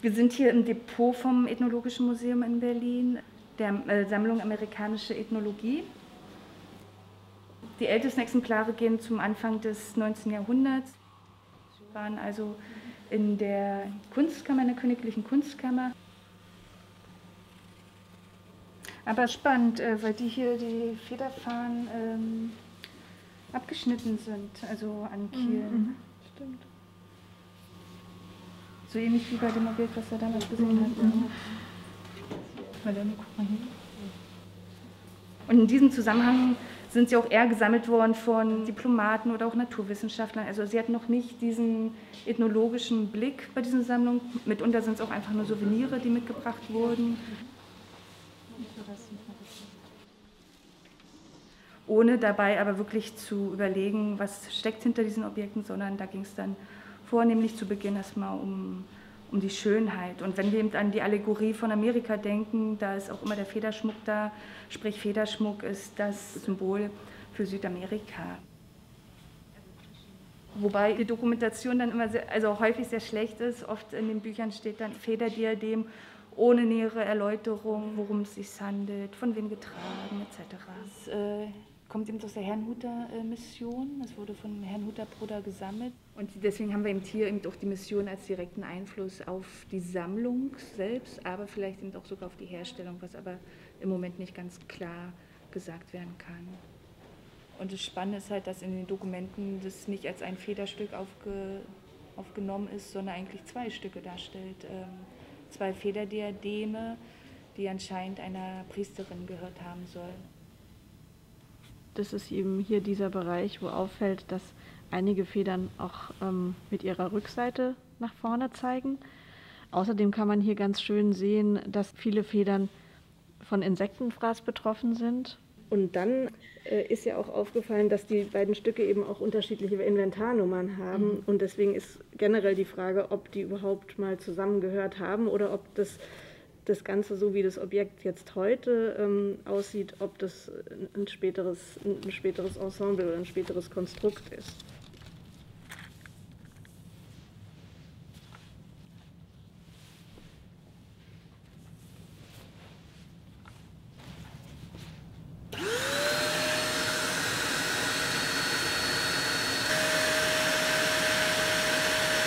Wir sind hier im Depot vom Ethnologischen Museum in Berlin, der Sammlung Amerikanische Ethnologie. Die ältesten Exemplare gehen zum Anfang des 19. Jahrhunderts, waren also in der Kunstkammer, in der Königlichen Kunstkammer. Aber spannend, weil die Federfahnen abgeschnitten sind, also an Kielen. Stimmt. So ähnlich wie bei dem Objekt, was er damals gesehen hat. Guck mal hin. Und in diesem Zusammenhang sind sie auch eher gesammelt worden von Diplomaten oder auch Naturwissenschaftlern. Also sie hatten noch nicht diesen ethnologischen Blick bei diesen Sammlungen. Mitunter sind es auch einfach nur Souvenirs, die mitgebracht wurden. Ohne dabei aber wirklich zu überlegen, was steckt hinter diesen Objekten, sondern da ging es dann vornehmlich zu Beginn erstmal um die Schönheit. Und wenn wir eben an die Allegorie von Amerika denken, da ist auch immer der Federschmuck da, sprich Federschmuck ist das Symbol für Südamerika. Wobei die Dokumentation dann immer häufig sehr schlecht ist. Oft in den Büchern steht dann Federdiadem ohne nähere Erläuterung, worum es sich handelt, von wem getragen etc. Das kommt eben aus der Herrnhuter Mission. Das wurde von Herrnhuter Bruder gesammelt. Und deswegen haben wir eben hier eben auch die Mission als direkten Einfluss auf die Sammlung selbst, aber vielleicht eben auch sogar auf die Herstellung, was aber im Moment nicht ganz klar gesagt werden kann. Und das Spannende ist halt, dass in den Dokumenten das nicht als ein Federstück aufgenommen ist, sondern eigentlich zwei Stücke darstellt. Zwei Federdiademe, die anscheinend einer Priesterin gehört haben sollen. Das ist eben hier dieser Bereich, wo auffällt, dass einige Federn auch mit ihrer Rückseite nach vorne zeigen. Außerdem kann man hier ganz schön sehen, dass viele Federn von Insektenfraß betroffen sind. Und dann ist ja auch aufgefallen, dass die beiden Stücke eben auch unterschiedliche Inventarnummern haben. Und deswegen ist generell die Frage, ob die überhaupt mal zusammengehört haben oder ob das Ganze, so wie das Objekt jetzt heute aussieht, ob das ein späteres Ensemble oder ein späteres Konstrukt ist.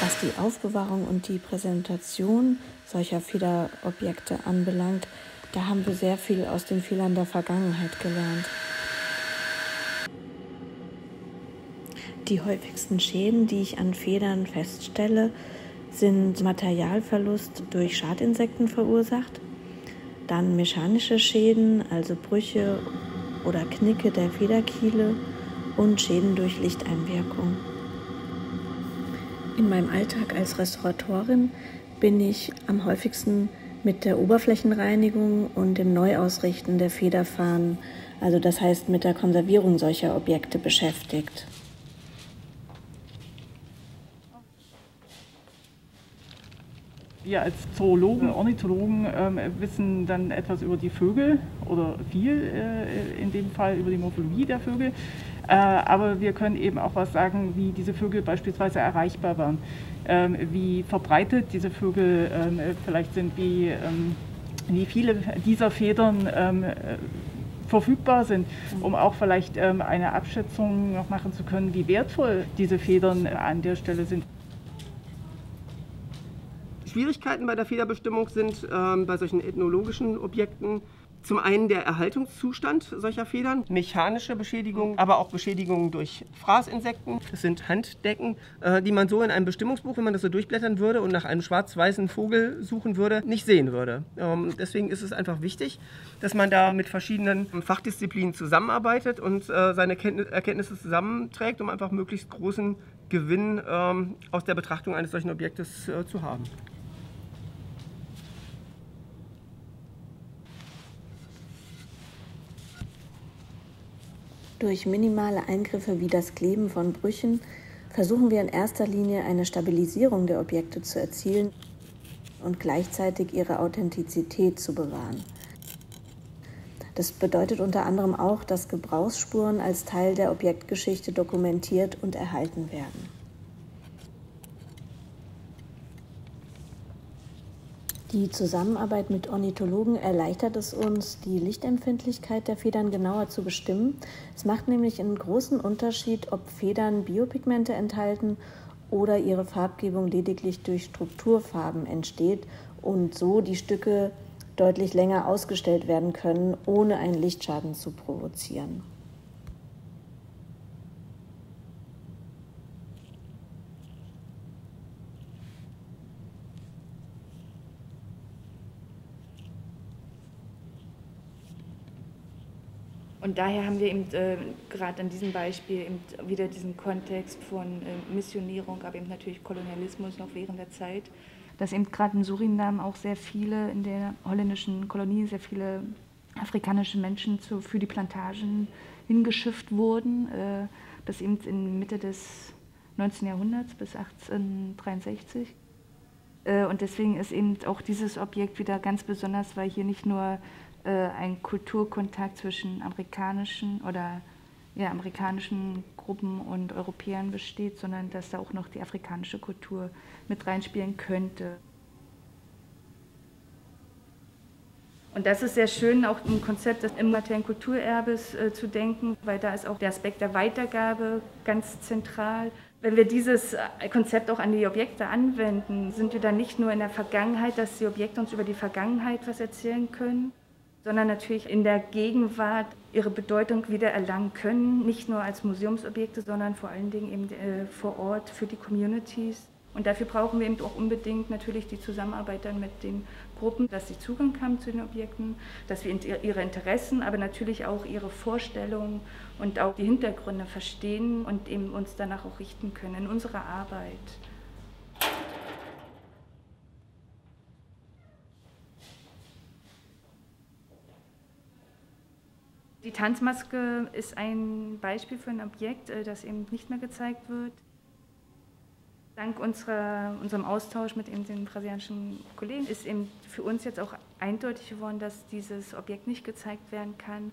Was die Aufbewahrung und die Präsentation solcher Federobjekte anbelangt, da haben wir sehr viel aus den Fehlern der Vergangenheit gelernt. Die häufigsten Schäden, die ich an Federn feststelle, sind Materialverlust durch Schadinsekten verursacht, dann mechanische Schäden, also Brüche oder Knicke der Federkiele und Schäden durch Lichteinwirkung. In meinem Alltag als Restauratorin bin ich am häufigsten mit der Oberflächenreinigung und dem Neuausrichten der Federfahnen, also das heißt mit der Konservierung solcher Objekte beschäftigt. Wir als Zoologen, Ornithologen wissen dann etwas über die Vögel oder viel in dem Fall über die Morphologie der Vögel. Aber wir können eben auch was sagen, wie diese Vögel beispielsweise erreichbar waren, wie verbreitet diese Vögel vielleicht sind, wie viele dieser Federn verfügbar sind, um auch vielleicht eine Abschätzung noch machen zu können, wie wertvoll diese Federn an der Stelle sind. Schwierigkeiten bei der Federbestimmung sind bei solchen ethnologischen Objekten zum einen der Erhaltungszustand solcher Federn, mechanische Beschädigungen, aber auch Beschädigungen durch Fraßinsekten. Das sind Handdecken, die man so in einem Bestimmungsbuch, wenn man das so durchblättern würde und nach einem schwarz-weißen Vogel suchen würde, nicht sehen würde. Deswegen ist es einfach wichtig, dass man da mit verschiedenen Fachdisziplinen zusammenarbeitet und seine Erkenntnisse zusammenträgt, um einfach möglichst großen Gewinn aus der Betrachtung eines solchen Objektes zu haben. Durch minimale Eingriffe wie das Kleben von Brüchen versuchen wir in erster Linie eine Stabilisierung der Objekte zu erzielen und gleichzeitig ihre Authentizität zu bewahren. Das bedeutet unter anderem auch, dass Gebrauchsspuren als Teil der Objektgeschichte dokumentiert und erhalten werden. Die Zusammenarbeit mit Ornithologen erleichtert es uns, die Lichtempfindlichkeit der Federn genauer zu bestimmen. Es macht nämlich einen großen Unterschied, ob Federn Biopigmente enthalten oder ihre Farbgebung lediglich durch Strukturfarben entsteht und so die Stücke deutlich länger ausgestellt werden können, ohne einen Lichtschaden zu provozieren. Und daher haben wir eben gerade an diesem Beispiel eben wieder diesen Kontext von Missionierung, aber eben natürlich Kolonialismus noch während der Zeit. Dass eben gerade in Suriname auch sehr viele, in der holländischen Kolonie, sehr viele afrikanische Menschen für die Plantagen hingeschifft wurden, bis eben in Mitte des 19. Jahrhunderts, bis 1863. Und deswegen ist eben auch dieses Objekt wieder ganz besonders, weil hier nicht nur ein Kulturkontakt zwischen amerikanischen Gruppen und Europäern besteht, sondern dass da auch noch die afrikanische Kultur mit reinspielen könnte. Und das ist sehr schön, auch im Konzept des immateriellen Kulturerbes zu denken, weil da ist auch der Aspekt der Weitergabe ganz zentral. Wenn wir dieses Konzept auch an die Objekte anwenden, sind wir dann nicht nur in der Vergangenheit, dass die Objekte uns über die Vergangenheit was erzählen können, sondern natürlich in der Gegenwart ihre Bedeutung wieder erlangen können, nicht nur als Museumsobjekte, sondern vor allen Dingen eben vor Ort für die Communities. Und dafür brauchen wir eben auch unbedingt natürlich die Zusammenarbeit dann mit den Gruppen, dass sie Zugang haben zu den Objekten, dass wir ihre Interessen, aber natürlich auch ihre Vorstellungen und auch die Hintergründe verstehen und eben uns danach auch richten können in unserer Arbeit. Die Tanzmaske ist ein Beispiel für ein Objekt, das eben nicht mehr gezeigt wird. Dank unserem Austausch mit eben den brasilianischen Kollegen ist eben für uns jetzt auch eindeutig geworden, dass dieses Objekt nicht gezeigt werden kann,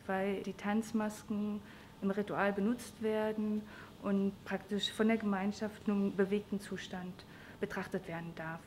weil die Tanzmasken im Ritual benutzt werden und praktisch von der Gemeinschaft nur im bewegten Zustand betrachtet werden darf.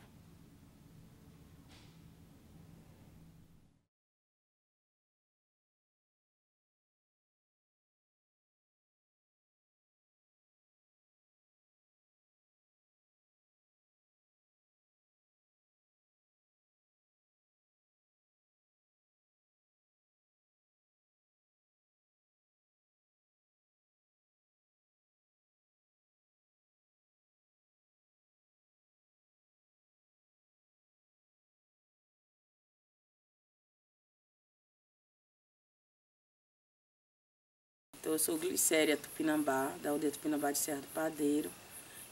Eu sou Glicéria Tupinambá, da aldeia Tupinambá de Serra do Padeiro,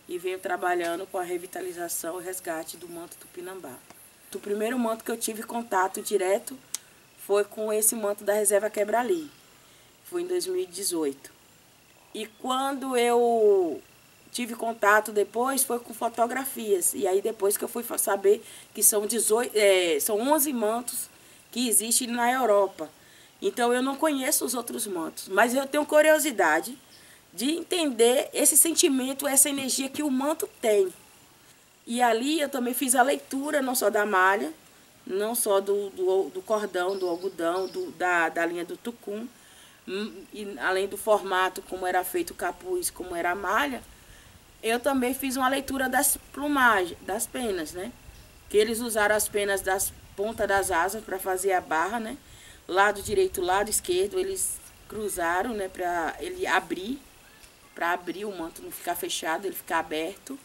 e venho trabalhando com a revitalização e resgate do manto Tupinambá. O primeiro manto que eu tive contato direto foi com esse manto da Reserva Quebra-Ali, foi em 2018. E quando eu tive contato depois foi com fotografias, e aí depois que eu fui saber que são 11 mantos que existem na Europa. Então, eu não conheço os outros mantos, mas eu tenho curiosidade de entender esse sentimento, essa energia que o manto tem. E ali eu também fiz a leitura, não só da malha, não só do cordão, do algodão, da linha do tucum, e além do formato, como era feito o capuz, como era a malha, eu também fiz uma leitura das plumagens, das penas, né? Que eles usaram as penas das pontas das asas para fazer a barra, né? Lado direito, lado esquerdo, eles cruzaram, né, para ele abrir, o manto não ficar fechado, ele ficar aberto.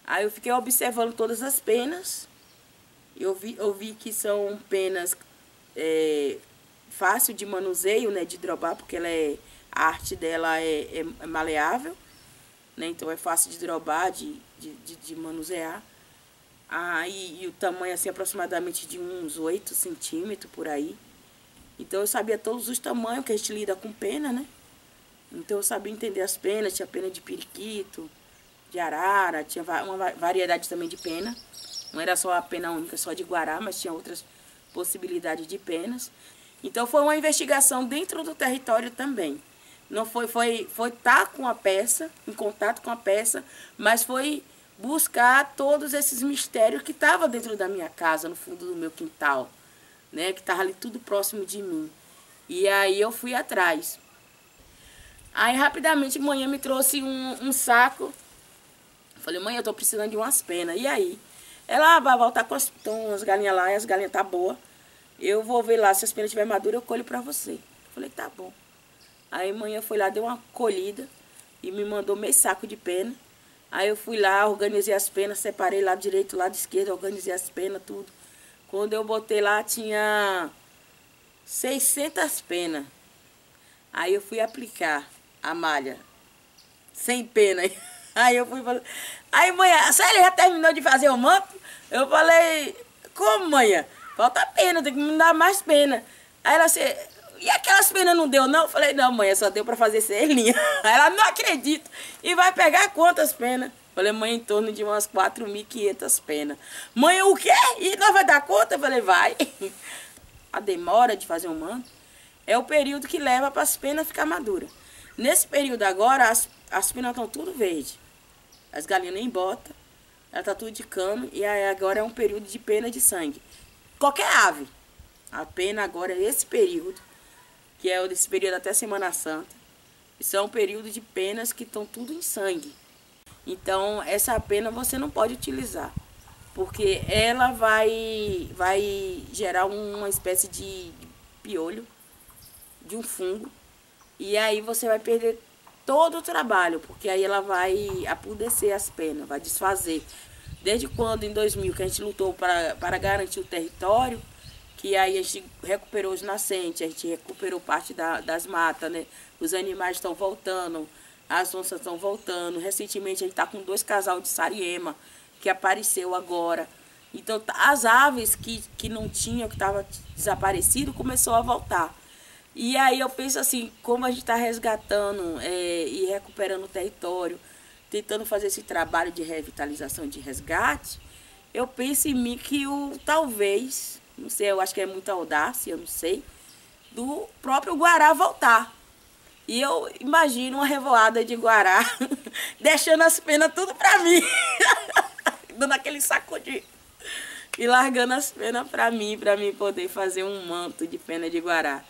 Aí eu fiquei observando todas as penas. Eu vi que são penas fácil de manuseio, né, de drobar, porque a arte dela é maleável, né, então é fácil de drobar, de manusear. E o tamanho assim aproximadamente de uns 8 centímetros por aí. Então eu sabia todos os tamanhos, que a gente lida com pena, né? Então eu sabia entender as penas, tinha pena de periquito, de arara, tinha uma variedade também de pena. Não era só a pena única, só de guará, mas tinha outras possibilidades de penas. Então foi uma investigação dentro do território também. Não foi estar com a peça, em contato com a peça, mas foi buscar todos esses mistérios que estavam dentro da minha casa, no fundo do meu quintal, né? Que estava ali tudo próximo de mim. E aí eu fui atrás. Aí rapidamente manhã me trouxe um saco. Falei, mãe, eu tô precisando de umas penas. E aí? Ela vai voltar com as galinhas lá, e as galinhas tá boas. Eu vou ver lá, se as penas estiverem maduras, eu colho pra você. Falei, tá bom. Aí manhã foi lá, deu uma colhida e me mandou meio saco de pena. Aí eu fui lá, organizei as penas, separei lado direito, lado esquerdo, organizei as penas, tudo. Quando eu botei lá, tinha 600 penas. Aí eu fui aplicar a malha, sem pena. Aí eu fui falando, aí mãe, a Célia já terminou de fazer o manto? Eu falei, como mãe? Falta pena, tem que me dar mais pena. Aí ela disse, e aquelas penas não deu não? Eu falei, não mãe, só deu pra fazer 6 linhas. Aí ela, não acredito. E vai pegar quantas penas? Eu falei, mãe, em torno de umas 4.500 penas. Mãe, o quê? E nós vai dar conta? Eu falei, vai. A demora de fazer um manto é o período que leva para as penas ficar maduras. Nesse período agora, as penas estão tudo verde. As galinhas nem botam, ela está tudo de cano, e aí agora é um período de pena de sangue. Qualquer ave, a pena agora é esse período, que é desse período até Semana Santa. Isso é um período de penas que estão tudo em sangue. Então, essa pena você não pode utilizar, porque ela vai gerar uma espécie de piolho, de um fungo, e aí você vai perder todo o trabalho, porque aí ela vai apodrecer as penas, vai desfazer. Desde quando, em 2000, que a gente lutou para garantir o território, que aí a gente recuperou os nascentes, a gente recuperou parte das matas, né? Os animais estão voltando, as onças estão voltando. Recentemente a gente está com 2 casal de sariema, que apareceu agora. Então as aves que não tinham, que estavam desaparecidas, começou a voltar. E aí eu penso assim, como a gente está resgatando e recuperando o território, tentando fazer esse trabalho de revitalização, de resgate, eu penso em mim que talvez, não sei, eu acho que é muita audácia, eu não sei, do próprio Guará voltar. E eu imagino uma revoada de Guará, deixando as penas tudo para mim, dando aquele sacudinho e largando as penas para mim poder fazer um manto de pena de Guará.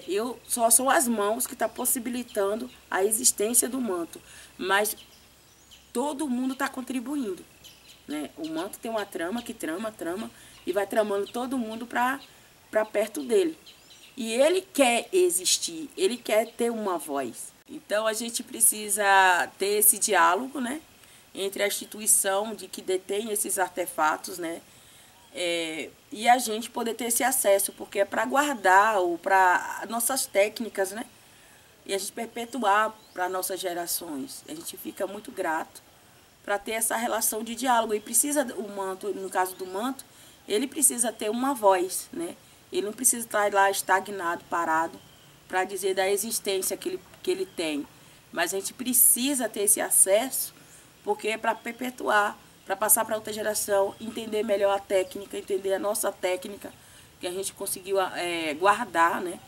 Eu só são as mãos que estão possibilitando a existência do manto, mas todo mundo está contribuindo, né? O manto tem uma trama que trama e vai tramando todo mundo para perto dele. E ele quer existir, ele quer ter uma voz. Então a gente precisa ter esse diálogo, né, entre a instituição que detém esses artefatos, né? E a gente poder ter esse acesso, porque é para guardar ou para nossas técnicas, né? E a gente perpetuar para nossas gerações. A gente fica muito grato para ter essa relação de diálogo. E precisa, o manto, no caso do manto, ele precisa ter uma voz, né? Ele não precisa estar lá estagnado, parado, para dizer da existência que ele tem. Mas a gente precisa ter esse acesso, porque é para perpetuar, para passar para outra geração, entender melhor a técnica, entender a nossa técnica, que a gente conseguiu guardar, né?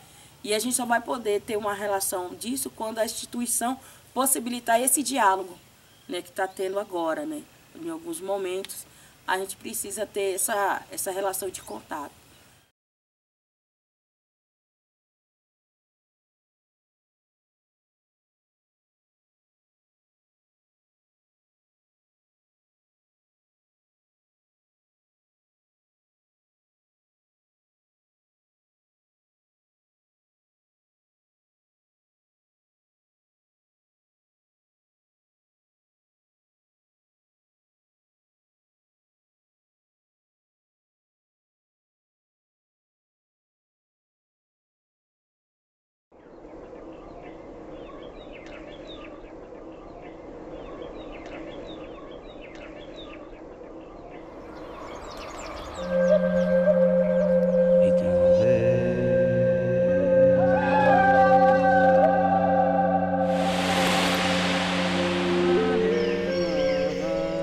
E a gente só vai poder ter uma relação disso quando a instituição possibilitar esse diálogo, né, que está tendo agora, né? Em alguns momentos, a gente precisa ter essa relação de contato.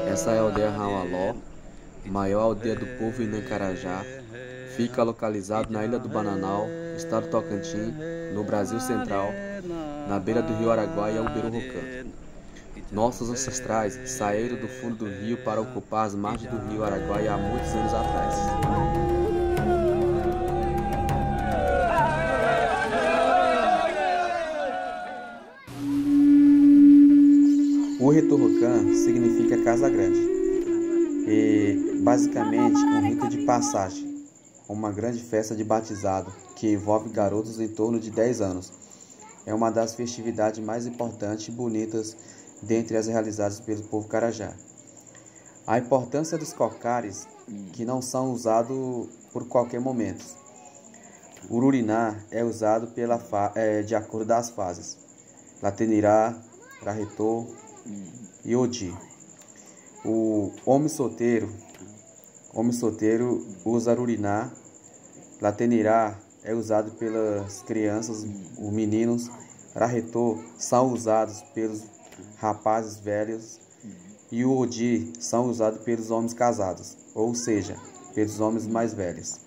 Essa é a aldeia Raualó, maior aldeia do povo Inancarajá. Fica localizado na Ilha do Bananal, estado Tocantins, no Brasil Central, na beira do rio Araguaia e Ubirurucã. Nossos ancestrais saíram do fundo do rio para ocupar as margens do rio Araguaia há muitos anos atrás. O Retorrocan significa Casa Grande e, basicamente, um rito de passagem, uma grande festa de batizado que envolve garotos em torno de 10 anos. É uma das festividades mais importantes e bonitas dentre as realizadas pelo povo Carajá. A importância dos cocares, que não são usados por qualquer momento. O ururiná é usado de acordo das fases. Latenirá, Raretô e Odi. O homem solteiro usa ururiná. Latenirá é usado pelas crianças, os meninos. Raretô são usados pelos rapazes velhos. E o Odi são usados pelos homens casados, ou seja, pelos homens mais velhos.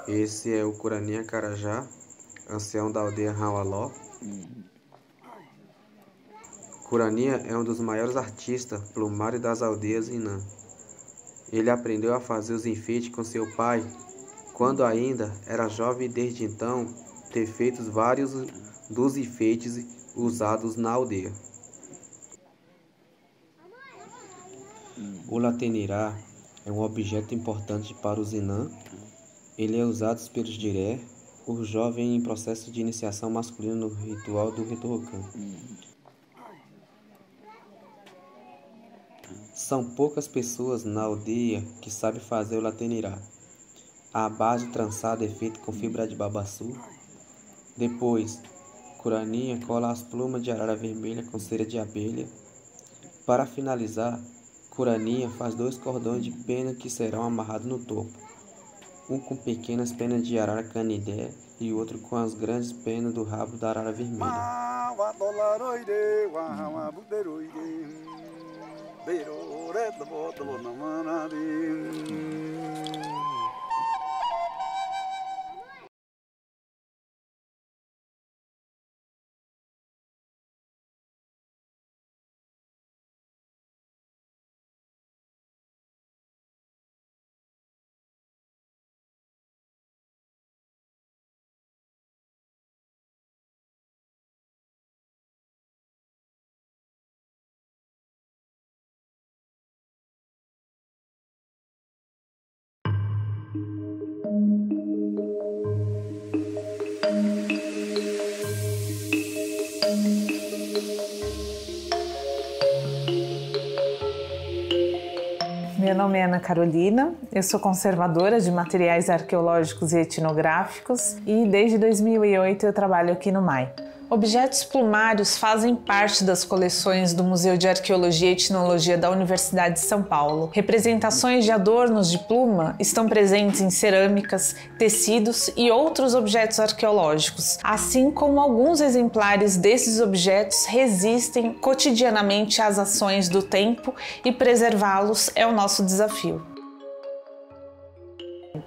Esse é o Curaninha Carajá, ancião da aldeia Raualó. Curaninha é um dos maiores artistas plumários das aldeias Inã. Ele aprendeu a fazer os enfeites com seu pai quando ainda era jovem e desde então ter feito vários dos enfeites usados na aldeia. O latenirá é um objeto importante para os Inã. Ele é usado pelos diré, o jovem em processo de iniciação masculina no ritual do Retorrocan. São poucas pessoas na aldeia que sabem fazer o latenirá. A base trançada é feita com fibra de babaçu. Depois, Curaninha cola as plumas de arara vermelha com cera de abelha. Para finalizar, Curaninha faz 2 cordões de pena que serão amarrados no topo. Um com pequenas penas de arara canidé e outro com as grandes penas do rabo da arara vermelha. Meu nome é Ana Carolina, eu sou conservadora de materiais arqueológicos e etnográficos e desde 2008 eu trabalho aqui no MAI. Objetos plumários fazem parte das coleções do Museu de Arqueologia e Etnologia da Universidade de São Paulo. Representações de adornos de pluma estão presentes em cerâmicas, tecidos e outros objetos arqueológicos, assim como alguns exemplares desses objetos resistem cotidianamente às ações do tempo e preservá-los é o nosso desafio.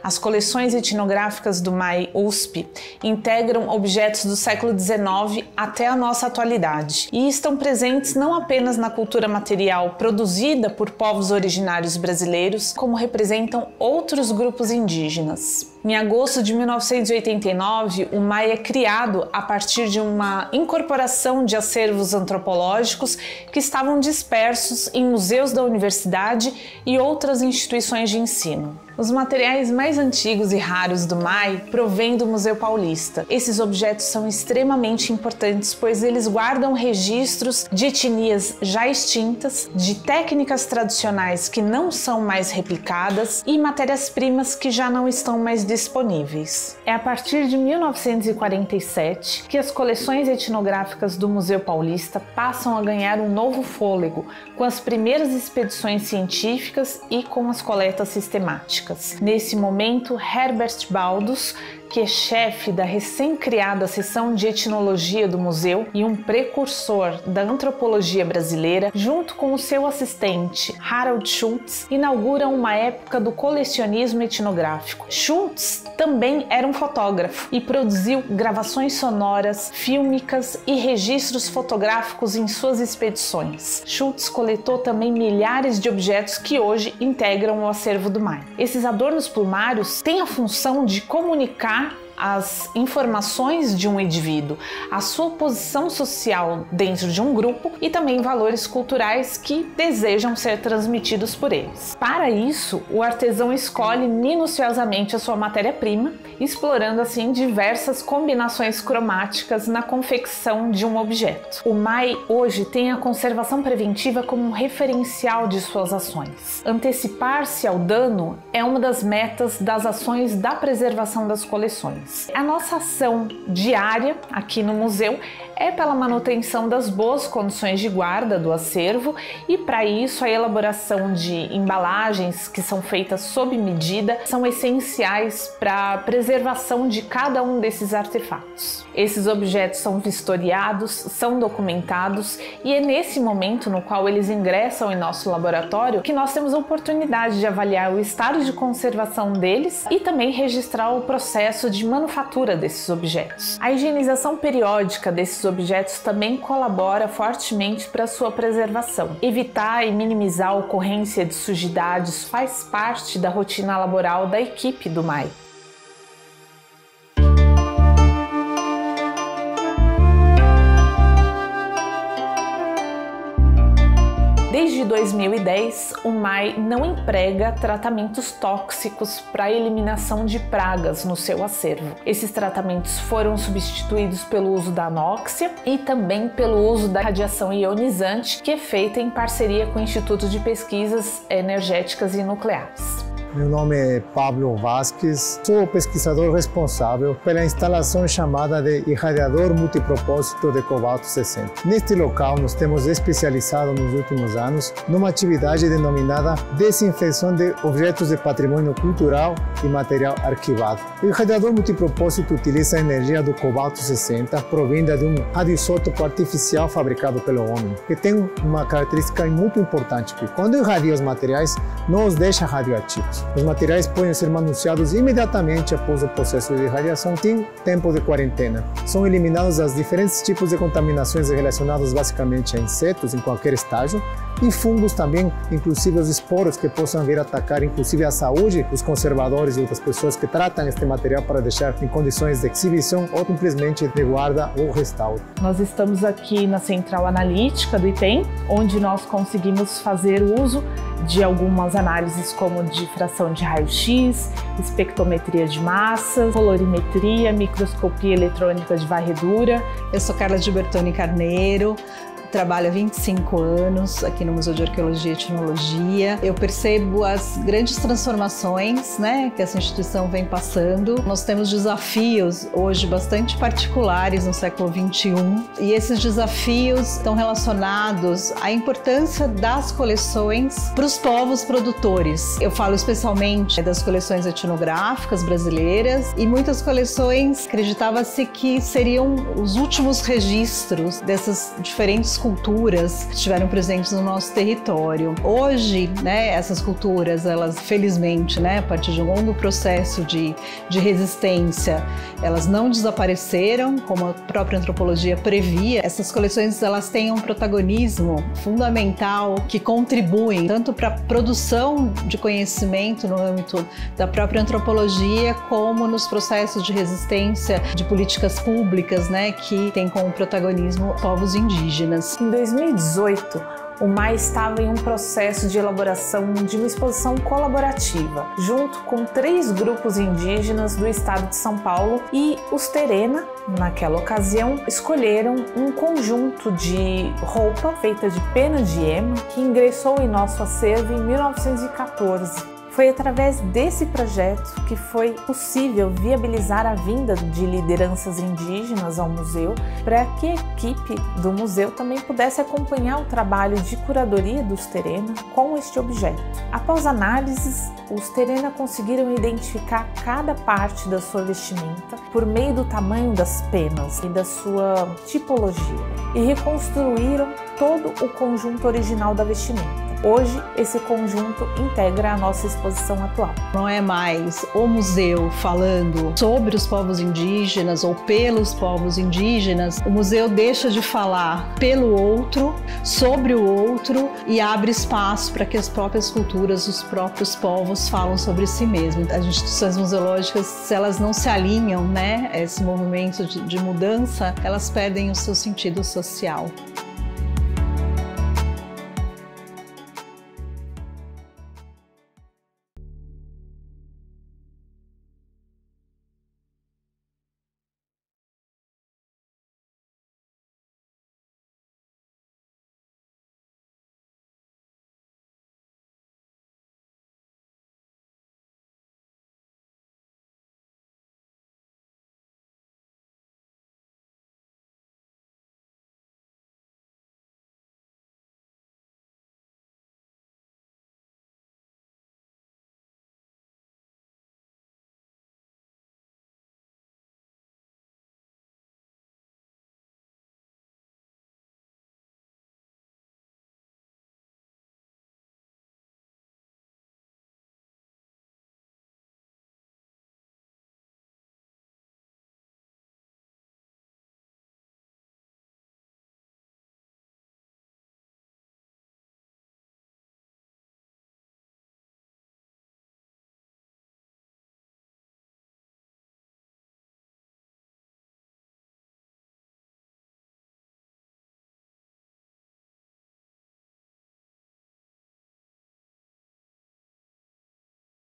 As coleções etnográficas do MAI USP integram objetos do século XIX até a nossa atualidade e estão presentes não apenas na cultura material produzida por povos originários brasileiros, como representam outros grupos indígenas. Em agosto de 1989, o MAI é criado a partir de uma incorporação de acervos antropológicos que estavam dispersos em museus da universidade e outras instituições de ensino. Os materiais mais antigos e raros do MAI provêm do Museu Paulista. Esses objetos são extremamente importantes, pois eles guardam registros de etnias já extintas, de técnicas tradicionais que não são mais replicadas e matérias-primas que já não estão mais disponíveis. É a partir de 1947 que as coleções etnográficas do Museu Paulista passam a ganhar um novo fôlego, com as primeiras expedições científicas e com as coletas sistemáticas. Nesse momento, Herbert Baldus que é chefe da recém-criada seção de etnologia do museu e um precursor da antropologia brasileira, junto com o seu assistente Harald Schultz, inauguram uma época do colecionismo etnográfico. Schultz também era um fotógrafo e produziu gravações sonoras, fílmicas e registros fotográficos em suas expedições. Schultz coletou também milhares de objetos que hoje integram o acervo do MAI. Esses adornos plumários têm a função de comunicar as informações de um indivíduo, a sua posição social dentro de um grupo e também valores culturais que desejam ser transmitidos por eles. Para isso, o artesão escolhe minuciosamente a sua matéria-prima, explorando assim diversas combinações cromáticas na confecção de um objeto. O MAI hoje tem a conservação preventiva como um referencial de suas ações. Antecipar-se ao dano é uma das metas das ações da preservação das coleções. A nossa ação diária aqui no museu é pela manutenção das boas condições de guarda do acervo e, para isso, a elaboração de embalagens que são feitas sob medida são essenciais para a preservação de cada um desses artefatos. Esses objetos são vistoriados, são documentados e é nesse momento no qual eles ingressam em nosso laboratório que nós temos a oportunidade de avaliar o estado de conservação deles e também registrar o processo de manufatura desses objetos. A higienização periódica desses objetos também colabora fortemente para sua preservação. Evitar e minimizar a ocorrência de sujidades faz parte da rotina laboral da equipe do MAI. Desde 2010, o MAI não emprega tratamentos tóxicos para a eliminação de pragas no seu acervo. Esses tratamentos foram substituídos pelo uso da anóxia e também pelo uso da radiação ionizante, que é feita em parceria com o Instituto de Pesquisas Energéticas e Nucleares. Meu nome é Pablo Vasquez, sou o pesquisador responsável pela instalação chamada de irradiador multipropósito de cobalto 60. Neste local, nós temos especializado nos últimos anos numa atividade denominada desinfecção de objetos de patrimônio cultural e material arquivado. O irradiador multipropósito utiliza a energia do cobalto 60, provinda de um radioisótopo artificial fabricado pelo homem, que tem uma característica muito importante, que quando irradia os materiais, não os deixa radioativos. Os materiais podem ser manuseados imediatamente após o processo de irradiação sem tempo de quarentena. São eliminados os diferentes tipos de contaminações relacionadas basicamente a insetos em qualquer estágio e fungos também, inclusive os esporos que possam vir atacar inclusive a saúde dos conservadores e outras pessoas que tratam este material para deixar em condições de exibição ou simplesmente de guarda ou restauro. Nós estamos aqui na Central Analítica do ITEM, onde nós conseguimos fazer uso de algumas análises como difração de raio-x, espectrometria de massa, colorimetria, microscopia eletrônica de varredura. Eu sou Carla Gilbertoni Carneiro, trabalho há 25 anos aqui no Museu de Arqueologia e Etnologia. Eu percebo as grandes transformações, que essa instituição vem passando. Nós temos desafios hoje bastante particulares no século XXI e esses desafios estão relacionados à importância das coleções para os povos produtores. Eu falo especialmente das coleções etnográficas brasileiras e muitas coleções acreditava-se que seriam os últimos registros dessas diferentes culturas que estiveram presentes no nosso território. Hoje, essas culturas, elas felizmente, a partir de um longo processo de resistência, elas não desapareceram, como a própria antropologia previa. Essas coleções, elas têm um protagonismo fundamental que contribuem tanto para a produção de conhecimento no âmbito da própria antropologia, como nos processos de resistência de políticas públicas, que têm como protagonismo povos indígenas. Em 2018, o MAI estava em um processo de elaboração de uma exposição colaborativa, junto com 3 grupos indígenas do estado de São Paulo, e os Terena, naquela ocasião, escolheram um conjunto de roupa feita de pena de ema que ingressou em nosso acervo em 1914. Foi através desse projeto que foi possível viabilizar a vinda de lideranças indígenas ao museu, para que a equipe do museu também pudesse acompanhar o trabalho de curadoria dos Terena com este objeto. Após análises, os Terena conseguiram identificar cada parte da sua vestimenta por meio do tamanho das penas e da sua tipologia e reconstruíram todo o conjunto original da vestimenta. Hoje, esse conjunto integra a nossa exposição atual. Não é mais o museu falando sobre os povos indígenas ou pelos povos indígenas. O museu deixa de falar pelo outro, sobre o outro e abre espaço para que as próprias culturas, os próprios povos falam sobre si mesmos. As instituições museológicas, se elas não se alinham, a esse movimento de mudança, elas perdem o seu sentido social.